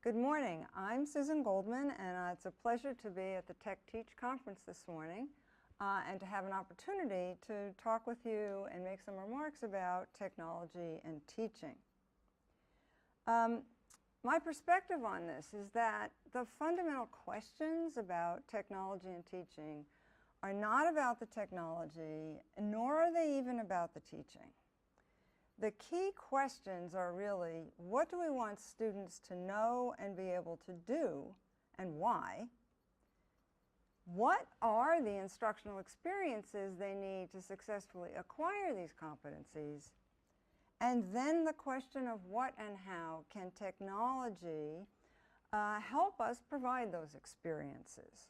Good morning. I'm Susan Goldman, and it's a pleasure to be at the TechTeach conference this morning and to have an opportunity to talk with you and make some remarks about technology and teaching. My perspective on this is that the fundamental questions about technology and teaching are not about the technology, nor are they even about the teaching. The key questions are really, what do we want students to know and be able to do, and why? What are the instructional experiences they need to successfully acquire these competencies? And then the question of what and how can technology help us provide those experiences?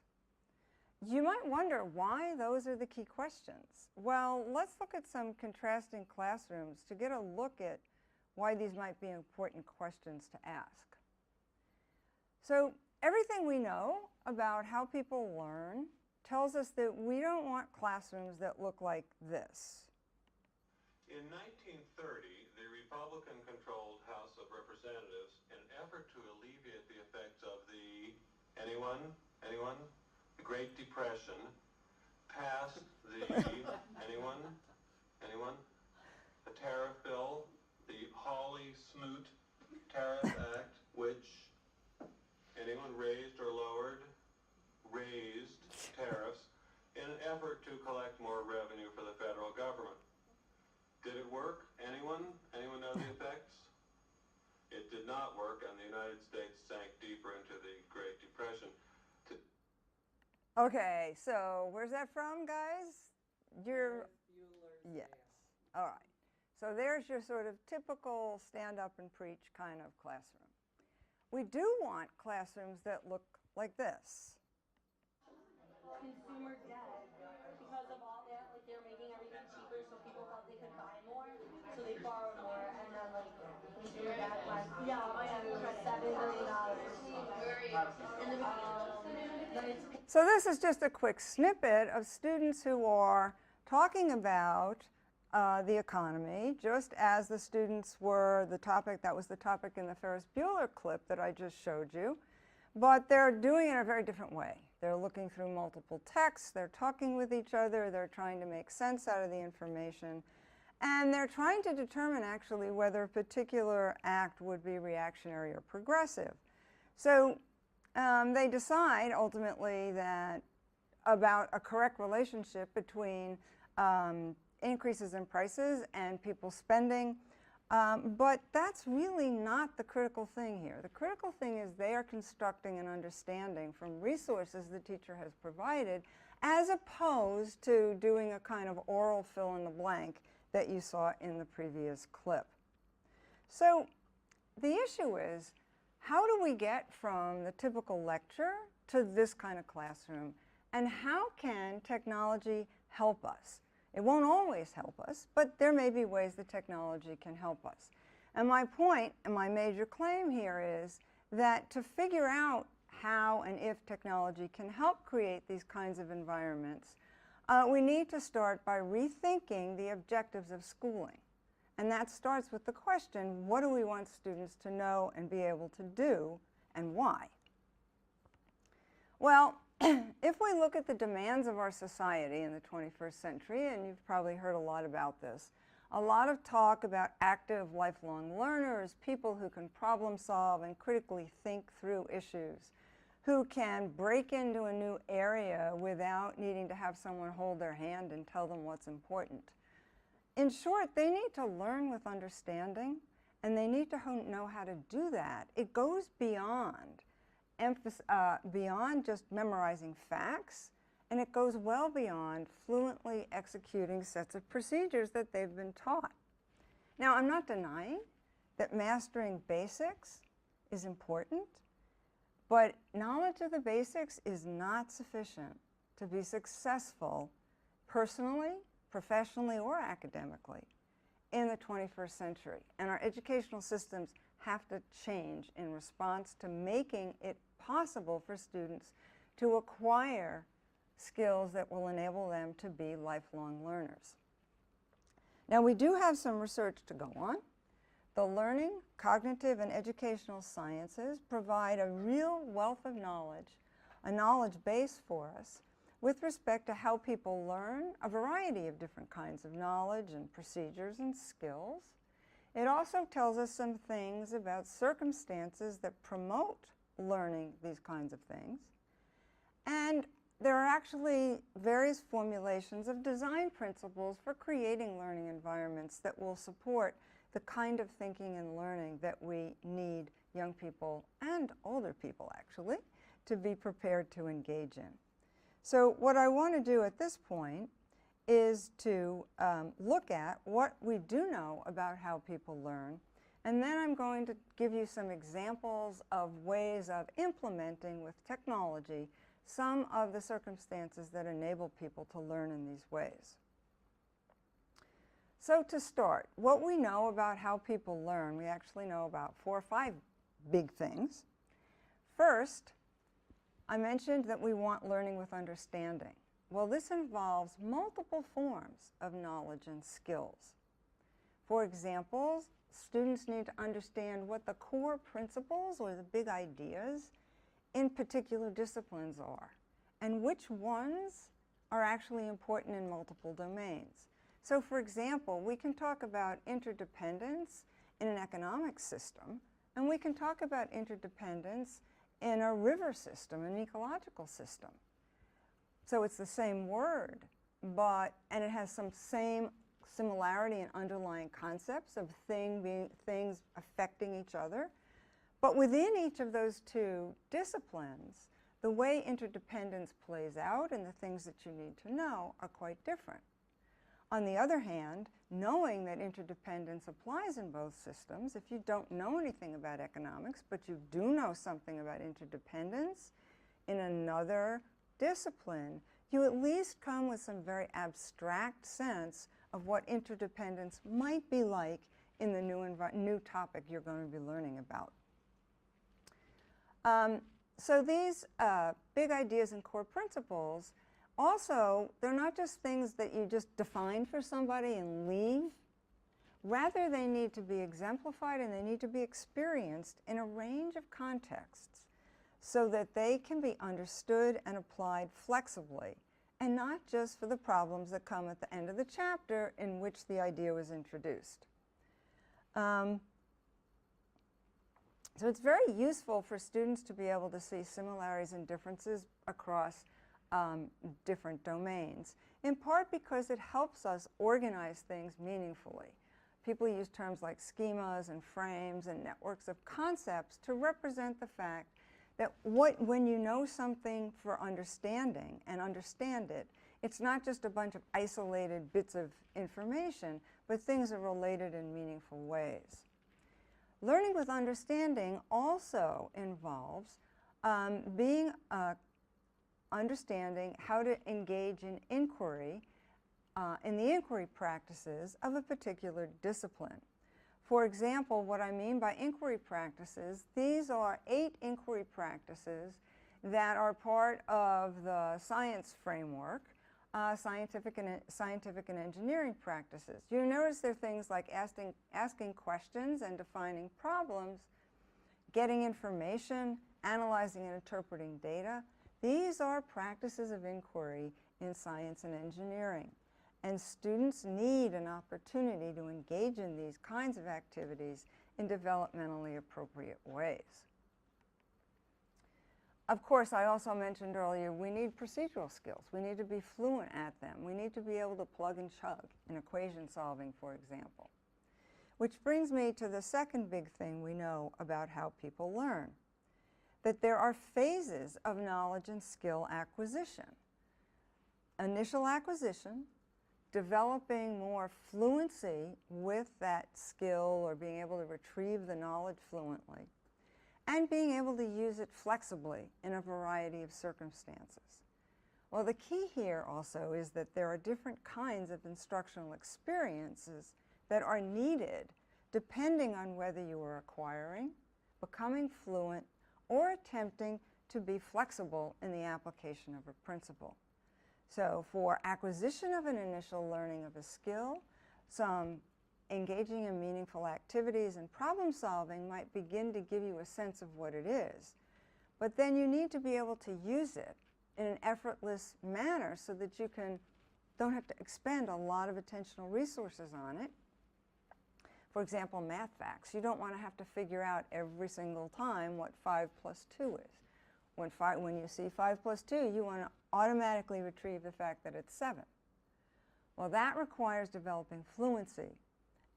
You might wonder why those are the key questions. Well, let's look at some contrasting classrooms to get a look at why these might be important questions to ask. So everything we know about how people learn tells us that we don't want classrooms that look like this. In 1930, the Republican-controlled House of Representatives, in an effort to alleviate the effects of the, anyone? The Great Depression, passed the, anyone? The tariff bill, the Hawley-Smoot Tariff Act, which, anyone raised or lowered? Raised tariffs in an effort to collect more revenue for the federal government. Did it work? Anyone? Anyone know the effects? It did not work, and the United States sank deeper into the Great Depression. Okay, so where's that from, guys? Yes. All right. So there's your sort of typical stand up and preach kind of classroom. We do want classrooms that look like this. Consumer debt, because of all that, like they're making everything cheaper, so people thought they could buy more, so they borrowed more, and then like consumer debt went $7 billion. So this is just a quick snippet of students who are talking about the economy, just as the students were the topic, that was the topic in the Ferris Bueller clip that I just showed you. But they're doing it in a very different way. They're looking through multiple texts, they're talking with each other, they're trying to make sense out of the information, and they're trying to determine actually whether a particular act would be reactionary or progressive. So they decide ultimately that about a correct relationship between increases in prices and people spending. But that's really not the critical thing here. The critical thing is they are constructing an understanding from resources the teacher has provided, as opposed to doing a kind of oral fill in the blank that you saw in the previous clip. So the issue is, how do we get from the typical lecture to this kind of classroom? And how can technology help us? It won't always help us, but there may be ways that technology can help us. And my point and my major claim here is that to figure out how and if technology can help create these kinds of environments, we need to start by rethinking the objectives of schooling. And that starts with the question, what do we want students to know and be able to do, and why? Well, if we look at the demands of our society in the 21st century, and you've probably heard a lot about this, a lot of talk about active lifelong learners, people who can problem solve and critically think through issues, who can break into a new area without needing to have someone hold their hand and tell them what's important. In short, they need to learn with understanding, and they need to know how to do that. It goes beyond just memorizing facts, and it goes well beyond fluently executing sets of procedures that they've been taught. Now, I'm not denying that mastering basics is important, but knowledge of the basics is not sufficient to be successful personally, professionally, or academically in the 21st century. And our educational systems have to change in response to making it possible for students to acquire skills that will enable them to be lifelong learners. Now, we do have some research to go on, The learning, cognitive, and educational sciences provide a real wealth of knowledge, a knowledge base for us with respect to how people learn a variety of different kinds of knowledge and procedures and skills. It also tells us some things about circumstances that promote learning these kinds of things. And there are actually various formulations of design principles for creating learning environments that will support the kind of thinking and learning that we need young people and older people actually to be prepared to engage in. So what I want to do at this point is to look at what we do know about how people learn, and then I'm going to give you some examples of ways of implementing with technology some of the circumstances that enable people to learn in these ways. So to start, what we know about how people learn, we actually know about 4 or 5 big things. First, I mentioned that we want learning with understanding. Well, this involves multiple forms of knowledge and skills. For example, students need to understand what the core principles or the big ideas in particular disciplines are, and which ones are actually important in multiple domains. So for example, we can talk about interdependence in an economic system, and we can talk about interdependence in a river system, an ecological system. So it's the same word, and it has some same similarity in underlying concepts of things affecting each other. But within each of those 2 disciplines, the way interdependence plays out and the things that you need to know are quite different. On the other hand, knowing that interdependence applies in both systems, if you don't know anything about economics, but you do know something about interdependence in another discipline, you at least come with some very abstract sense of what interdependence might be like in the new topic you're going to be learning about. So these big ideas and core principles, also, they're not just things that you just define for somebody and leave. Rather, they need to be exemplified and they need to be experienced in a range of contexts so that they can be understood and applied flexibly, and not just for the problems that come at the end of the chapter in which the idea was introduced. So it's very useful for students to be able to see similarities and differences across different domains, in part because it helps us organize things meaningfully. People use terms like schemas and frames and networks of concepts to represent the fact that when you know something for understanding and understand it, it's not just a bunch of isolated bits of information, but things are related in meaningful ways. Learning with understanding also involves understanding how to engage in inquiry, in the inquiry practices of a particular discipline. For example, what I mean by inquiry practices, these are 8 inquiry practices that are part of the science framework, scientific and engineering practices. You notice there are things like asking questions and defining problems, getting information, analyzing and interpreting data. These are practices of inquiry in science and engineering, and students need an opportunity to engage in these kinds of activities in developmentally appropriate ways. Of course, I also mentioned earlier, we need procedural skills. We need to be fluent at them. We need to be able to plug and chug in equation solving, for example. Which brings me to the second big thing we know about how people learn, that there are phases of knowledge and skill acquisition. Initial acquisition, developing more fluency with that skill or being able to retrieve the knowledge fluently, and being able to use it flexibly in a variety of circumstances. Well, the key here also is that there are different kinds of instructional experiences that are needed depending on whether you are acquiring, becoming fluent, or attempting to be flexible in the application of a principle. So for acquisition of an initial learning of a skill, some engaging in meaningful activities and problem solving might begin to give you a sense of what it is. But then you need to be able to use it in an effortless manner so that you don't have to expend a lot of attentional resources on it. For example, math facts. You don't want to have to figure out every single time what 5 plus 2 is. When you see 5 plus 2, you want to automatically retrieve the fact that it's 7. Well, that requires developing fluency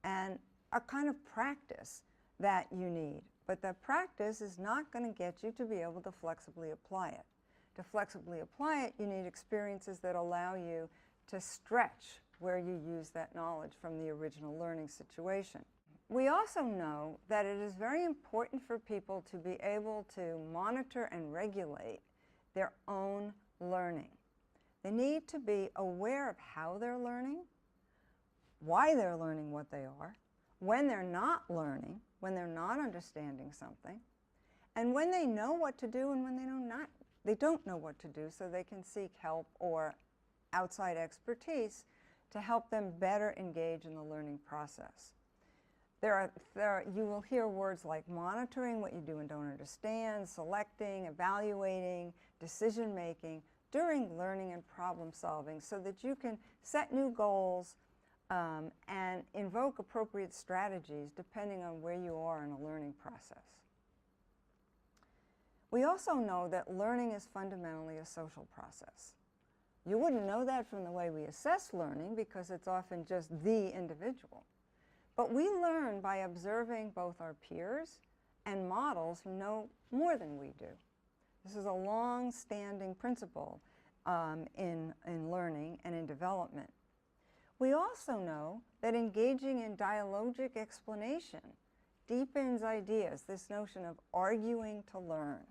and a kind of practice that you need. But that practice is not going to get you to be able to flexibly apply it. To flexibly apply it, you need experiences that allow you to stretch where you use that knowledge from the original learning situation. We also know that it is very important for people to be able to monitor and regulate their own learning. They need to be aware of how they're learning, why they're learning what they are, when they're not learning, when they're not understanding something, and when they know what to do and when they don't know what to do, so they can seek help or outside expertise to help them better engage in the learning process. You will hear words like monitoring what you do and don't understand, selecting, evaluating, decision-making during learning and problem solving so that you can set new goals and invoke appropriate strategies depending on where you are in a learning process. We also know that learning is fundamentally a social process. You wouldn't know that from the way we assess learning because it's often just the individual. But we learn by observing both our peers and models who know more than we do. This is a long-standing principle in learning and in development. We also know that engaging in dialogic explanation deepens ideas, this notion of arguing to learn,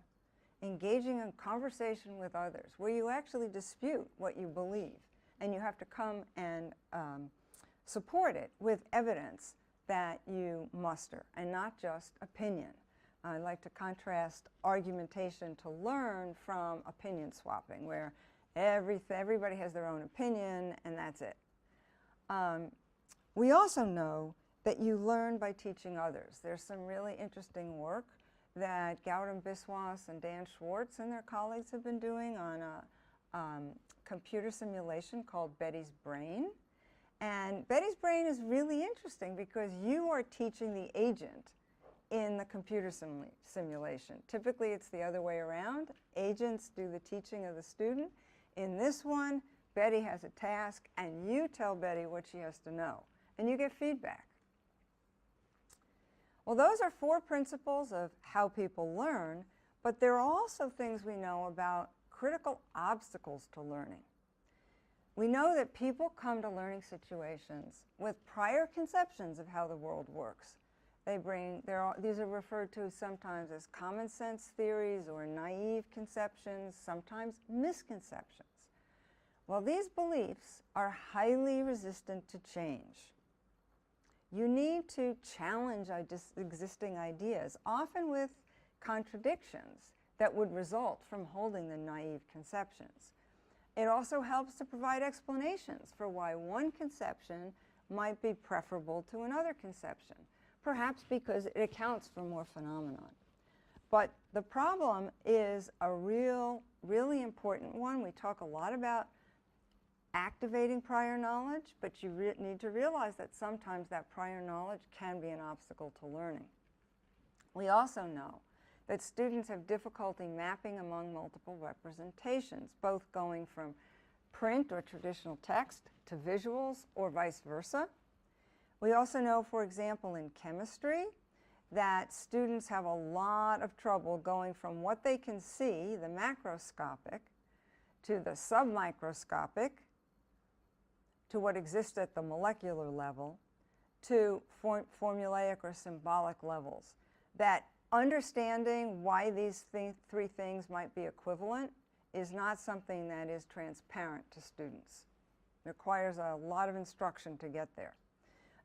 engaging in conversation with others, where you actually dispute what you believe, and you have to come and support it with evidence that you muster, and not just opinion. I like to contrast argumentation to learn from opinion swapping, where everybody has their own opinion, and that's it. We also know that you learn by teaching others. There's some really interesting work that Gautam Biswas and Dan Schwartz and their colleagues have been doing on a computer simulation called Betty's Brain. And Betty's Brain is really interesting because you are teaching the agent in the computer simulation. Typically, it's the other way around. Agents do the teaching of the student. In this one, Betty has a task, and you tell Betty what she has to know, and you get feedback. Well, those are 4 principles of how people learn, but there are also things we know about critical obstacles to learning. We know that people come to learning situations with prior conceptions of how the world works. These are referred to sometimes as common sense theories or naive conceptions, sometimes misconceptions. Well, these beliefs are highly resistant to change. You need to challenge existing ideas, often with contradictions that would result from holding the naive conceptions. It also helps to provide explanations for why one conception might be preferable to another conception, perhaps because it accounts for more phenomenon. But the problem is a really important one. We talk a lot about activating prior knowledge, but you need to realize that sometimes that prior knowledge can be an obstacle to learning. We also know that students have difficulty mapping among multiple representations, both going from print or traditional text to visuals or vice versa. We also know, for example, in chemistry, that students have a lot of trouble going from what they can see, the macroscopic, to the submicroscopic, to what exists at the molecular level, to formulaic or symbolic levels. That understanding why these 3 things might be equivalent is not something that is transparent to students. It requires a lot of instruction to get there.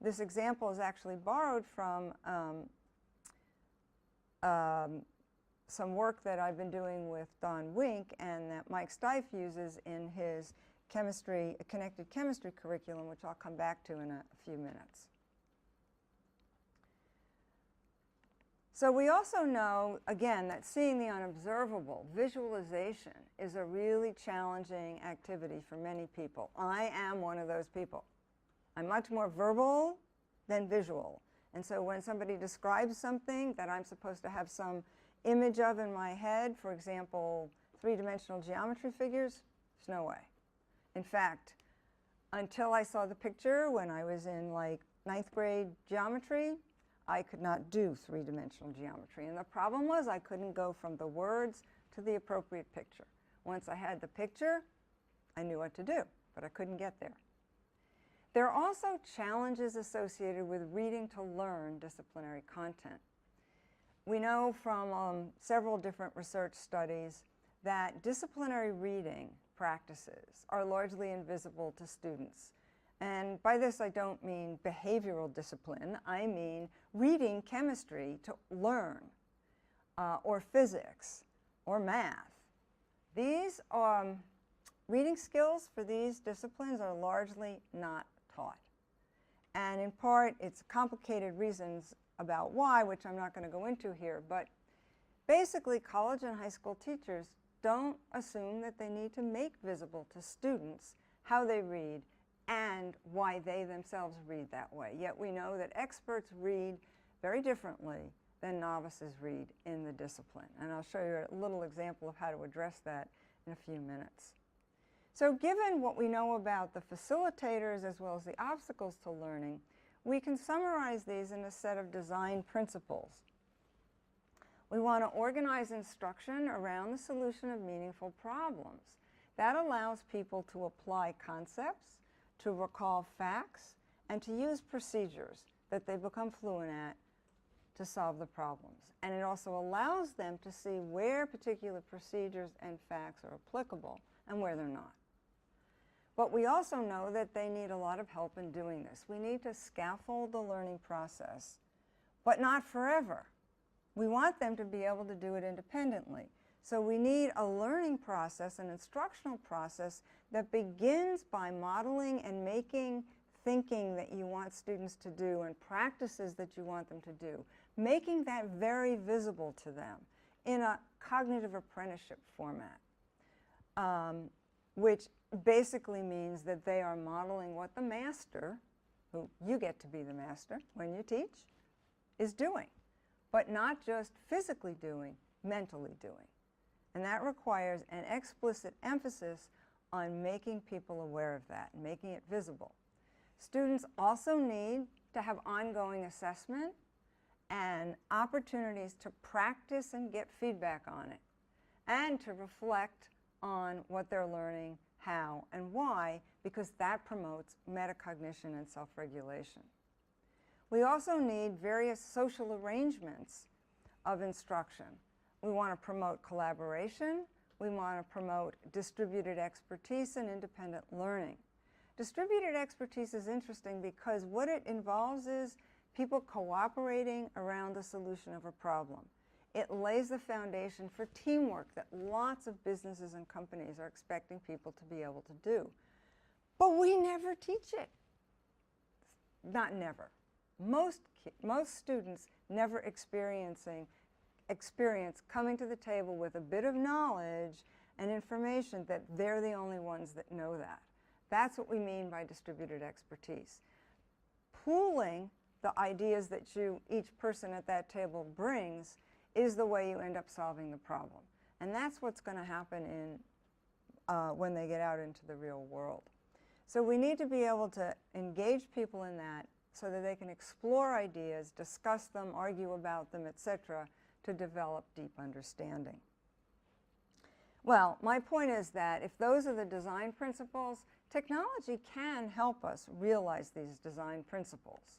This example is actually borrowed from some work that I've been doing with Don Wink and that Mike Stieff uses in his connected chemistry curriculum, which I'll come back to in a few minutes. So we also know, again, that seeing the unobservable, visualization, is a really challenging activity for many people. I am one of those people. I'm much more verbal than visual. And so when somebody describes something that I'm supposed to have some image of in my head, for example, three-dimensional geometry figures, there's no way. In fact, until I saw the picture when I was in like 9th grade geometry, I could not do three-dimensional geometry. And the problem was I couldn't go from the words to the appropriate picture. Once I had the picture, I knew what to do, but I couldn't get there. There are also challenges associated with reading to learn disciplinary content. We know from several different research studies that disciplinary reading practices are largely invisible to students. And by this, I don't mean behavioral discipline. I mean reading chemistry to learn, or physics, or math. These reading skills for these disciplines are largely not taught. And in part, it's complicated reasons about why, which I'm not going to go into here. But basically, college and high school teachers don't assume that they need to make visible to students how they read and why they themselves read that way. Yet we know that experts read very differently than novices read in the discipline. And I'll show you a little example of how to address that in a few minutes. So given what we know about the facilitators as well as the obstacles to learning, we can summarize these in a set of design principles. We want to organize instruction around the solution of meaningful problems. That allows people to apply concepts, to recall facts, and to use procedures that they become fluent at to solve the problems. And it also allows them to see where particular procedures and facts are applicable and where they're not. But we also know that they need a lot of help in doing this. We need to scaffold the learning process, but not forever. We want them to be able to do it independently. So we need a learning process, an instructional process that begins by modeling and making thinking that you want students to do and practices that you want them to do, making that very visible to them in a cognitive apprenticeship format, which basically means that they are modeling what the master, who you get to be the master when you teach, is doing, but not just physically doing, mentally doing. And that requires an explicit emphasis on making people aware of that, making it visible. Students also need to have ongoing assessment and opportunities to practice and get feedback on it, and to reflect on what they're learning, how, and why, because that promotes metacognition and self-regulation. We also need various social arrangements of instruction. We want to promote collaboration. We want to promote distributed expertise and independent learning. Distributed expertise is interesting because what it involves is people cooperating around the solution of a problem. It lays the foundation for teamwork that lots of businesses and companies are expecting people to be able to do. But we never teach it. Not never. Most students never experience coming to the table with a bit of knowledge and information that they're the only ones that know that. That's what we mean by distributed expertise. Pooling the ideas that each person at that table brings is the way you end up solving the problem. And that's what's going to happen when they get out into the real world. So we need to be able to engage people in that so that they can explore ideas, discuss them, argue about them, etc., to develop deep understanding. Well, my point is that if those are the design principles, technology can help us realize these design principles.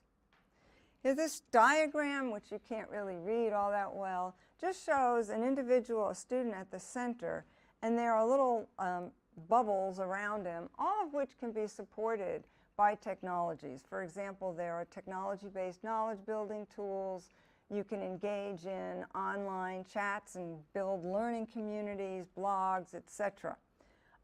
Here, this diagram, which you can't really read all that well, just shows an individual, a student at the center, and there are little bubbles around him, all of which can be supported by technologies. For example, there are technology-based knowledge building tools. You can engage in online chats and build learning communities, blogs, etc.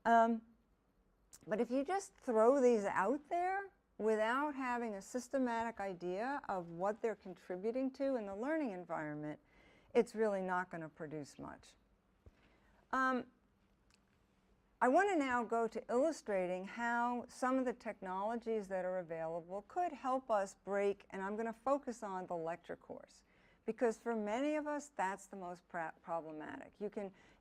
But if you just throw these out there, without having a systematic idea of what they're contributing to in the learning environment, it's really not going to produce much. I want to now go to illustrating how some of the technologies that are available could help us break, and I'm going to focus on the lecture course, because for many of us, that's the most problematic.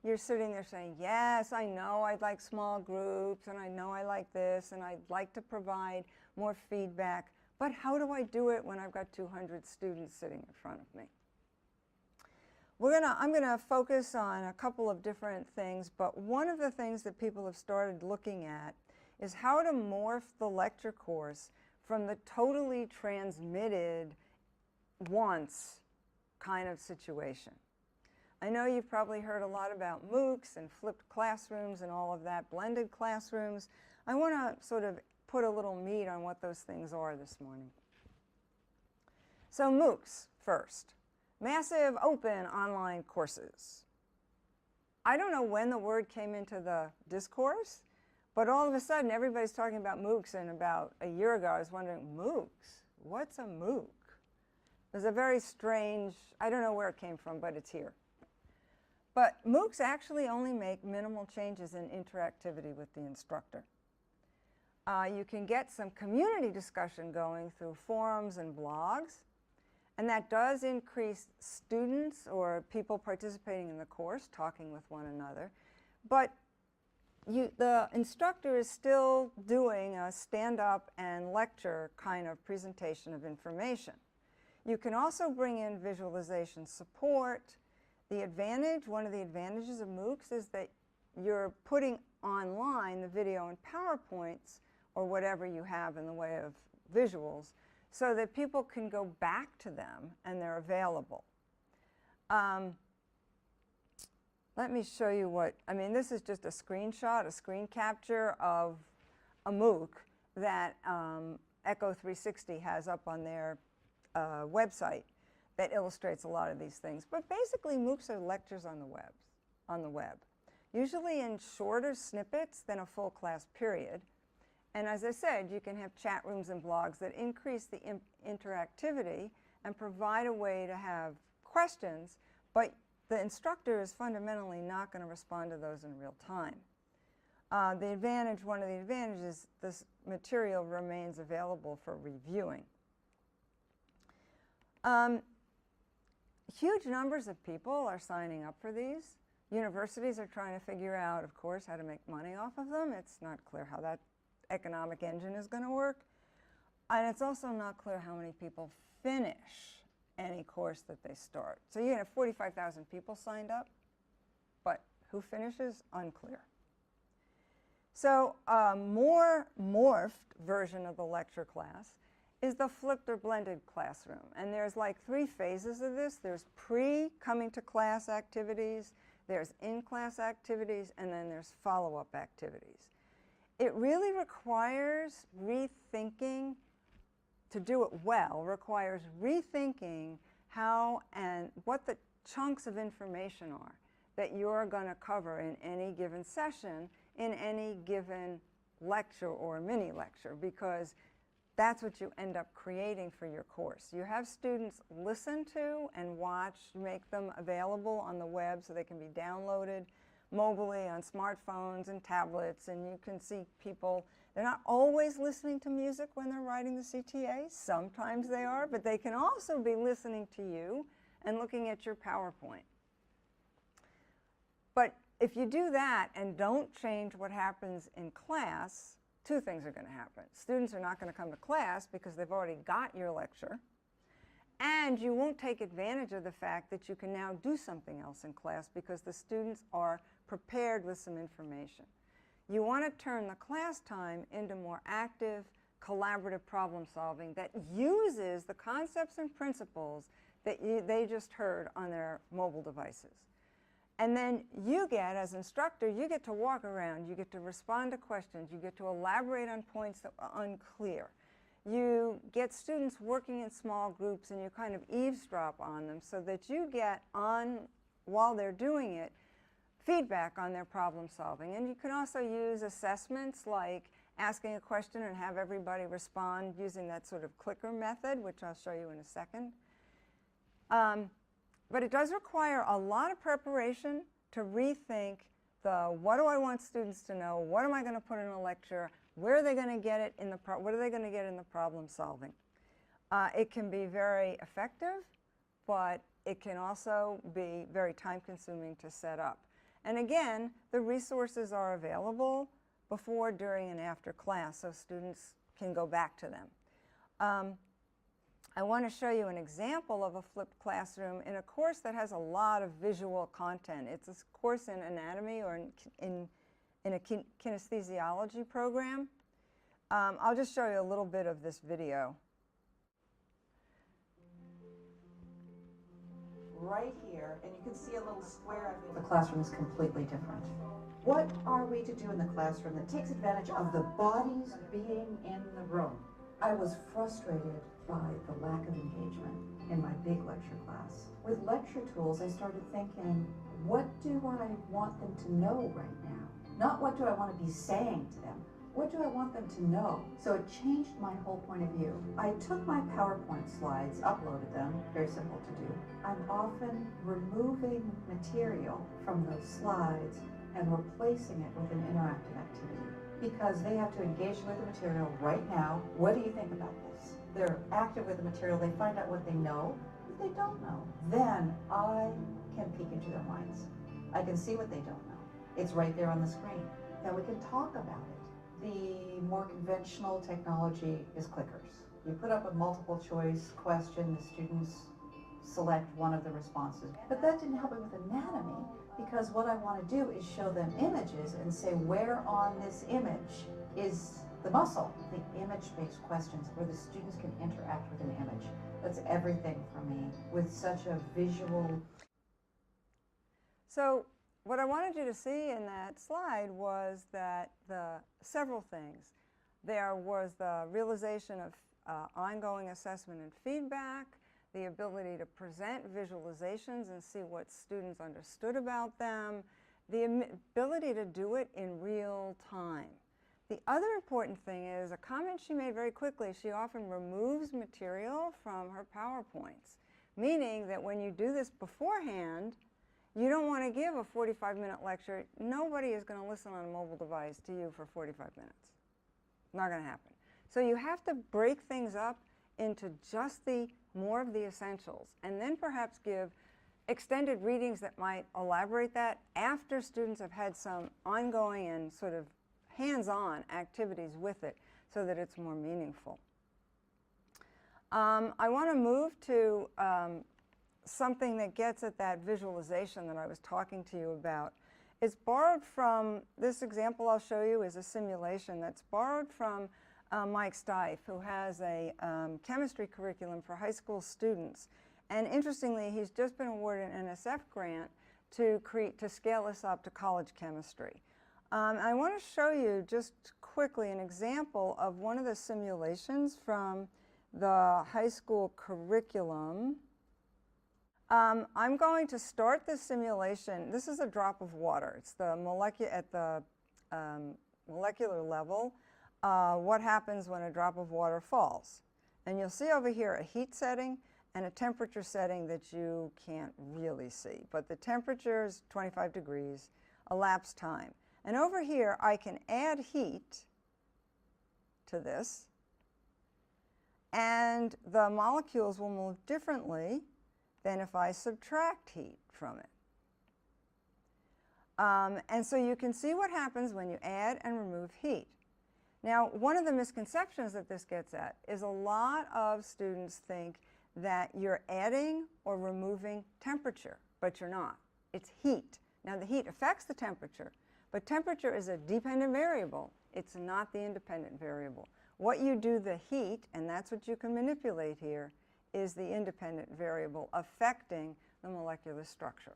You're sitting there saying, yes, I know I'd like small groups, and I know I like this, and I'd like to provide more feedback, but how do I do it when I've got 200 students sitting in front of me? I'm going to focus on a couple of different things, but one of the things that people have started looking at is how to morph the lecture course from the totally transmitted once kind of situation. I know you've probably heard a lot about MOOCs and flipped classrooms and all of that, blended classrooms. I want to sort of put a little meat on what those things are this morning. So MOOCs first. Massive open online courses. I don't know when the word came into the discourse, but all of a sudden everybody's talking about MOOCs, and about a year ago I was wondering, MOOCs? What's a MOOC? It was a very strange, I don't know where it came from, but it's here. But MOOCs actually only make minimal changes in interactivity with the instructor. You can get some community discussion going through forums and blogs, and that does increase students or people participating in the course talking with one another. But the instructor is still doing a stand-up and lecture kind of presentation of information. You can also bring in visualization support. One of the advantages of MOOCs is that you're putting online the video and PowerPoints or whatever you have in the way of visuals, so that people can go back to them and they're available. Let me show you this is just a screenshot, a screen capture of a MOOC that Echo 360 has up on their website that illustrates a lot of these things. But basically, MOOCs are lectures on the web, usually in shorter snippets than a full class period. And as I said, you can have chat rooms and blogs that increase the interactivity and provide a way to have questions, but the instructor is fundamentally not going to respond to those in real time. One of the advantages, this material remains available for reviewing. Huge numbers of people are signing up for these. Universities are trying to figure out, of course, how to make money off of them. It's not clear how that economic engine is going to work. And it's also not clear how many people finish any course that they start. So you have 45,000 people signed up, but who finishes? Unclear. So a more morphed version of the lecture class is the flipped or blended classroom. And there's like 3 phases of this. There's pre-coming to class activities, there's in-class activities, and then there's follow-up activities. It really requires rethinking. To do it well requires rethinking how and what the chunks of information are that you're going to cover in any given session, in any given lecture or mini lecture, because that's what you end up creating for your course. You have students listen to and watch, make them available on the web so they can be downloaded mobilely on smartphones and tablets, and you can see people, they're not always listening to music when they're writing the CTA. Sometimes they are, but they can also be listening to you and looking at your PowerPoint. But if you do that and don't change what happens in class, 2 things are going to happen. Students are not going to come to class because they've already got your lecture, and you won't take advantage of the fact that you can now do something else in class because the students are prepared with some information. You want to turn the class time into more active, collaborative problem solving that uses the concepts and principles that they just heard on their mobile devices. And then you get, as instructor, you get to walk around, you get to respond to questions, you get to elaborate on points that are unclear. You get students working in small groups and you kind of eavesdrop on them so that you get on, while they're doing it, feedback on their problem solving. And you can also use assessments like asking a question and have everybody respond using that sort of clicker method, which I'll show you in a second. But it does require a lot of preparation to rethink what do I want students to know, what am I going to put in a lecture, where are they going to get it in what are they going to get in the problem solving. It can be very effective, but it can also be very time consuming to set up. And again, the resources are available before, during, and after class, so students can go back to them. I want to show you an example of a flipped classroom in a course that has a lot of visual content. It's a course in anatomy or in a kinesthesiology program. I'll just show you a little bit of this video. Right here, and you can see a little square. I think the classroom is completely different. What are we to do in the classroom that takes advantage of the bodies being in the room? I was frustrated by the lack of engagement in my big lecture class. With lecture tools, I started thinking, what do I want them to know right now? Not what do I want to be saying to them, what do I want them to know? So it changed my whole point of view. I took my PowerPoint slides, uploaded them, very simple to do. I'm often removing material from those slides and replacing it with an interactive activity because they have to engage with the material right now. What do you think about this? They're active with the material, they find out what they know, what they don't know. Then I can peek into their minds. I can see what they don't know. It's right there on the screen. Then we can talk about it. The more conventional technology is clickers. You put up a multiple choice question, the students select one of the responses. But that didn't help me with anatomy because what I want to do is show them images and say where on this image is the muscle. The image-based questions where the students can interact with an image. That's everything for me with such a visual. So what I wanted you to see in that slide was that several things. There was the realization of ongoing assessment and feedback, the ability to present visualizations and see what students understood about them, the ability to do it in real time. The other important thing is a comment she made very quickly. She often removes material from her PowerPoints, meaning that when you do this beforehand, you don't want to give a 45-minute lecture. Nobody is going to listen on a mobile device to you for 45 minutes. Not going to happen. So you have to break things up into just more of the essentials, and then perhaps give extended readings that might elaborate that after students have had some ongoing and sort of hands-on activities with it so that it's more meaningful. I want to move to something that gets at that visualization that I was talking to you about. It's borrowed from, this example I'll show you is a simulation that's borrowed from Mike Stieff, who has a chemistry curriculum for high school students. And interestingly, he's just been awarded an NSF grant to scale this up to college chemistry. I want to show you just quickly an example of one of the simulations from the high school curriculum. I'm going to start this simulation. This is a drop of water. It's the at the molecular level, what happens when a drop of water falls. And you'll see over here a heat setting and a temperature setting that you can't really see. But the temperature is 25 degrees, elapsed time. And over here, I can add heat to this, and the molecules will move differently than if I subtract heat from it. And so you can see what happens when you add and remove heat. Now, one of the misconceptions that this gets at is a lot of students think that you're adding or removing temperature, but you're not. It's heat. Now, the heat affects the temperature, but temperature is a dependent variable. It's not the independent variable. What you do the heat, and that's what you can manipulate here, is the independent variable affecting the molecular structure.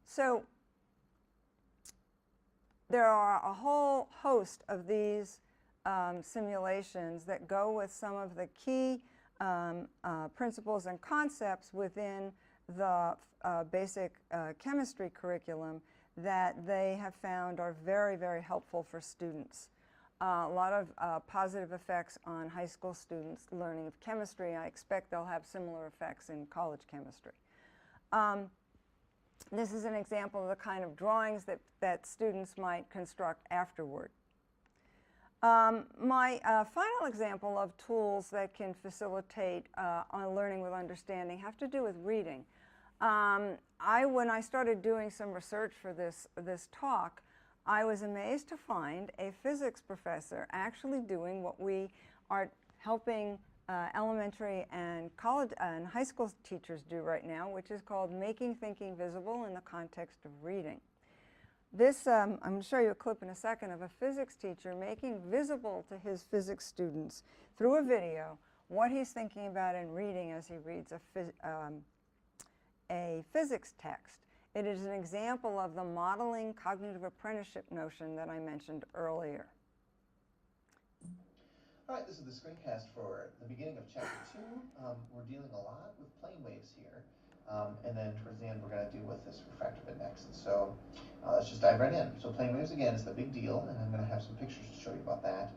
So there are a whole host of these simulations that go with some of the key principles and concepts within the basic chemistry curriculum that they have found are very, very helpful for students. a lot of positive effects on high school students' learning of chemistry. I expect they'll have similar effects in college chemistry. This is an example of the kind of drawings that students might construct afterward. My final example of tools that can facilitate on learning with understanding have to do with reading. When I started doing some research for this talk, I was amazed to find a physics professor actually doing what we are helping elementary and college and high school teachers do right now, which is called making thinking visible in the context of reading. This, I'm going to show you a clip in a second of a physics teacher making visible to his physics students through a video what he's thinking about in reading as he reads a physics text. It is an example of the modeling cognitive apprenticeship notion that I mentioned earlier. All right, this is the screencast for the beginning of Chapter 2. We're dealing a lot with plane waves here. And then towards the end, we're going to deal with this refractive index. And so let's just dive right in. So plane waves, again, is the big deal, and I'm going to have some pictures to show you about that.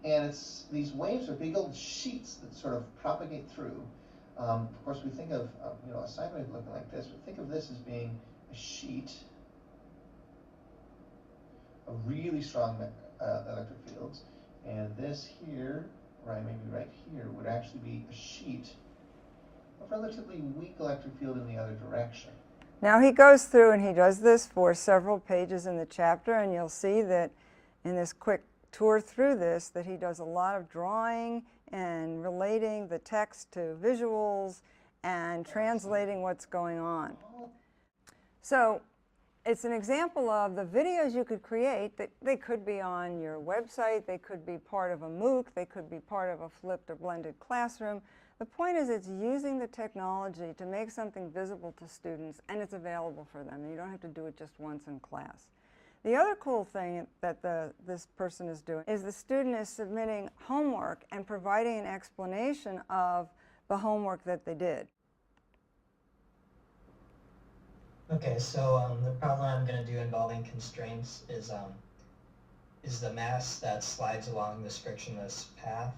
And these waves are big old sheets that sort of propagate through. Of course, we think of a sine wave looking like this. We think of this as being a sheet of really strong electric fields. And this here, right, maybe right here, would actually be a sheet of relatively weak electric field in the other direction. Now he goes through and he does this for several pages in the chapter, and you'll see that in this quick tour through this that he does a lot of drawing and relating the text to visuals and translating what's going on. So it's an example of the videos you could create. That they could be on your website, they could be part of a MOOC, they could be part of a flipped or blended classroom. The point is it's using the technology to make something visible to students, and it's available for them. You don't have to do it just once in class. The other cool thing that this person is doing is the student is submitting homework and providing an explanation of the homework that they did. Okay, so the problem I'm going to do involving constraints is the mass that slides along this frictionless path.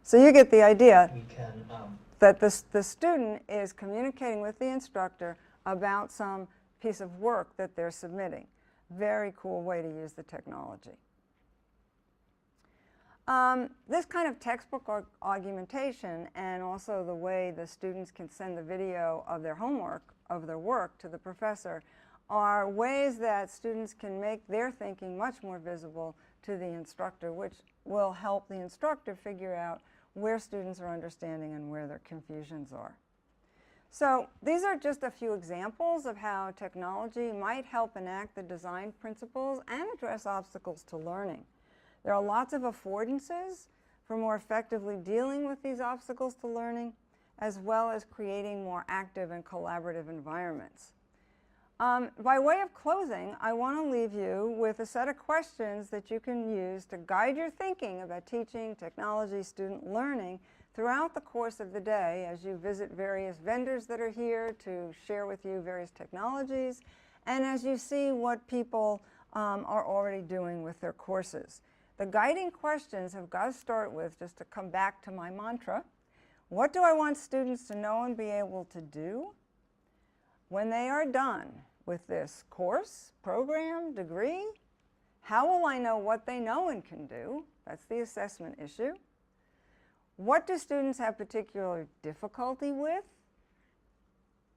So you get the idea We can that the student is communicating with the instructor about some piece of work that they're submitting. Very cool way to use the technology. This kind of textbook augmentation, and also the way the students can send the video of their homework, of their work to the professor, are ways that students can make their thinking much more visible to the instructor, which will help the instructor figure out where students are understanding and where their confusions are. So these are just a few examples of how technology might help enact the design principles and address obstacles to learning. There are lots of affordances for more effectively dealing with these obstacles to learning, as well as creating more active and collaborative environments. By way of closing, I want to leave you with a set of questions that you can use to guide your thinking about teaching, technology, student learning throughout the course of the day as you visit various vendors that are here to share with you various technologies, and as you see what people are already doing with their courses. The guiding questions have got to start with, just to come back to my mantra, what do I want students to know and be able to do when they are done with this course, program, degree? How will I know what they know and can do? That's the assessment issue. What do students have particular difficulty with?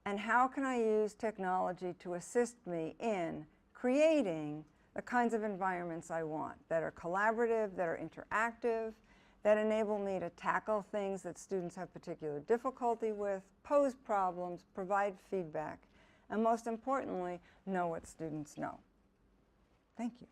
And how can I use technology to assist me in creating the kinds of environments I want that are collaborative, that are interactive, that enable me to tackle things that students have particular difficulty with, pose problems, provide feedback, and most importantly, know what students know. Thank you.